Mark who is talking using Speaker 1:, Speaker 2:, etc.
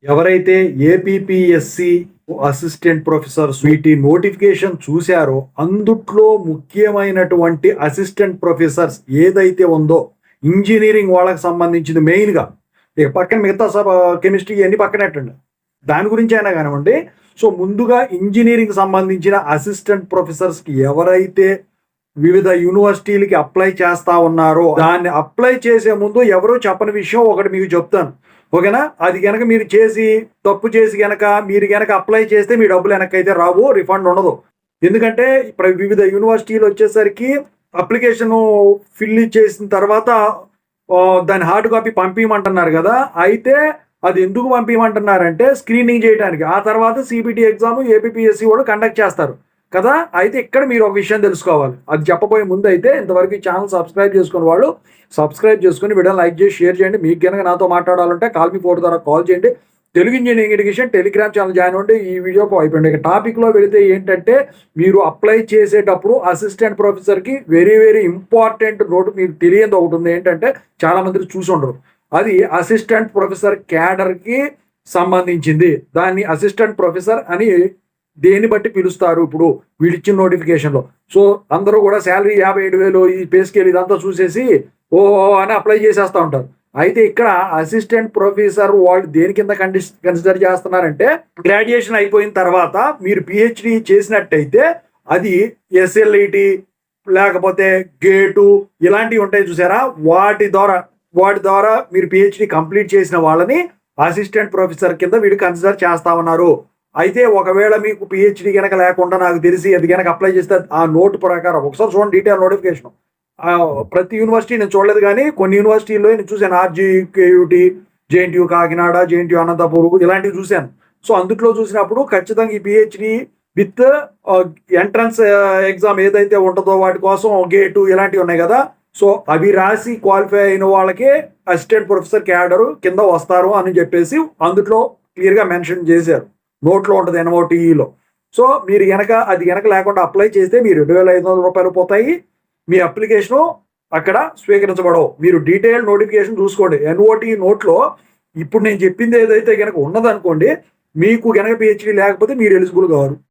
Speaker 1: ఎవరైతే APPSC assistant professors వీటి notification చూశారో అందుట్లో ముఖ్యమైనటువంటి అసిస్టెంట్ ప్రొఫెసర్స్ ఏదైతే ఉందో ఇంజనీరింగ్ వాళ్ళకి సంబంధించింది మెయిన్గా, ఇక పక్కన మిగతా కెమిస్ట్రీ అన్ని పక్కనట్టండి, దాని గురించి అయినా కానివ్వండి. సో ముందుగా ఇంజనీరింగ్ సంబంధించిన అసిస్టెంట్ ప్రొఫెసర్స్కి ఎవరైతే వివిధ యూనివర్సిటీలకి అప్లై చేస్తా ఉన్నారో దాన్ని అప్లై చేసే ముందు ఎవరో చెప్పని విషయం ఒకటి మీకు చెప్తాను, ఓకేనా? అది కనుక మీరు చేసి తప్పు చేసి మీరు గనక అప్లై చేస్తే మీ డబ్బులు వెనకైతే రావు, రిఫండ్ ఉండదు. ఎందుకంటే వివిధ యూనివర్సిటీలు వచ్చేసరికి అప్లికేషన్ ఫిల్ చేసిన తర్వాత దాని హార్డ్ కాపీ పంపించమంటున్నారు కదా. అయితే అది ఎందుకు పంపించమంటున్నారంటే స్క్రీనింగ్ చేయడానికి, ఆ తర్వాత సిబిటి ఎగ్జామ్ ఏపీపీఎస్సి వాళ్ళు కండక్ట్ చేస్తారు కదా. అయితే ఇక్కడ మీరు ఒక విషయం తెలుసుకోవాలి. అది చెప్పబోయే ముందు అయితే ఇంతవరకు ఈ ఛానల్ సబ్స్క్రైబ్ చేసుకుని వాళ్ళు సబ్స్క్రైబ్ చేసుకుని వీడియోని లైక్ చేసి షేర్ చేయండి. మీకు కనుక నాతో మాట్లాడాలంటే కాల్ మీ ఫోన్ ద్వారా కాల్ చేయండి. Telugu engineering education Telegram channel join అవ్వండి. ఈ వీడియోకి అయిపోయింది. ఇక టాపిక్లో వెళితే ఏంటంటే, మీరు అప్లై చేసేటప్పుడు అసిస్టెంట్ ప్రొఫెసర్కి వెరీ వెరీ ఇంపార్టెంట్ నోట్ మీకు తెలియదు ఒకటి ఉంది. ఏంటంటే చాలా మంది చూసి ఉండరు, అది అసిస్టెంట్ ప్రొఫెసర్ క్యాడర్కి సంబంధించింది. దాన్ని అసిస్టెంట్ ప్రొఫెసర్ అని దేన్ని బట్టి పిలుస్తారు ఇప్పుడు వీడిచ్చిన నోటిఫికేషన్లో. సో అందరూ కూడా శాలరీ 57,000 ఈ పే స్కేల్ ఇదంతా చూసేసి ఓ అని అప్లై చేసేస్తూ ఉంటారు. అయితే ఇక్కడ అసిస్టెంట్ ప్రొఫెసర్ వాళ్ళు దేని కింద కన్సిడర్ చేస్తున్నారంటే, గ్రాడ్యుయేషన్ అయిపోయిన తర్వాత మీరు పిహెచ్డి చేసినట్టయితే అది ఎస్ఎల్ఈటి లేకపోతే గేటు ఇలాంటివి ఉంటాయి చూసారా, వాటి ద్వారా మీరు పిహెచ్డి కంప్లీట్ చేసిన వాళ్ళని అసిస్టెంట్ ప్రొఫెసర్ కింద వీడు కన్సిడర్ చేస్తా ఉన్నారు. అయితే ఒకవేళ మీకు పిహెచ్డి కనుక లేకుండా నాకు తెలిసి అది కనుక అప్లై చేస్తే ఆ నోటు ప్రకారం ఒకసారి చూడండి, డీటెయిల్ నోటిఫికేషన్. ప్రతి యూనివర్సిటీ నేను చూడలేదు, కానీ కొన్ని యూనివర్సిటీల్లో నేను చూశాను. ఆర్జీకేయుటి, జేఎన్టీయూ కాకినాడ, జేఎన్టీయూ అనంతపూర్ ఇలాంటివి చూశాను. సో అందుట్లో చూసినప్పుడు ఖచ్చితంగా ఈ పిహెచ్డి విత్ ఎంట్రన్స్ ఎగ్జామ్ ఏదైతే ఉంటుందో వాటి కోసం గేటు ఇలాంటివి ఉన్నాయి కదా. సో అవి రాసి క్వాలిఫై అయిన వాళ్ళకే అసిస్టెంట్ ప్రొఫెసర్ క్యాడర్ కింద వస్తారు అని చెప్పేసి అందుట్లో క్లియర్గా మెన్షన్ చేశారు, నోట్లో ఉంటుంది ఎన్ఓటీఈలో. సో మీరు అది లేకుండా అప్లై చేస్తే మీరు 2,500 రూపాయలు పోతాయి, మీ అప్లికేషను అక్కడ స్వీకరించబడవు. మీరు డీటెయిల్ నోటిఫికేషన్ చూసుకోండి. ఎన్ఓటీ నోట్లో ఇప్పుడు నేను చెప్పింది ఏదైతే కనుక ఉన్నదనుకోండి, మీకు కనుక పిహెచ్డి లేకపోతే మీరు ఎలిజిబుల్ కావాలి.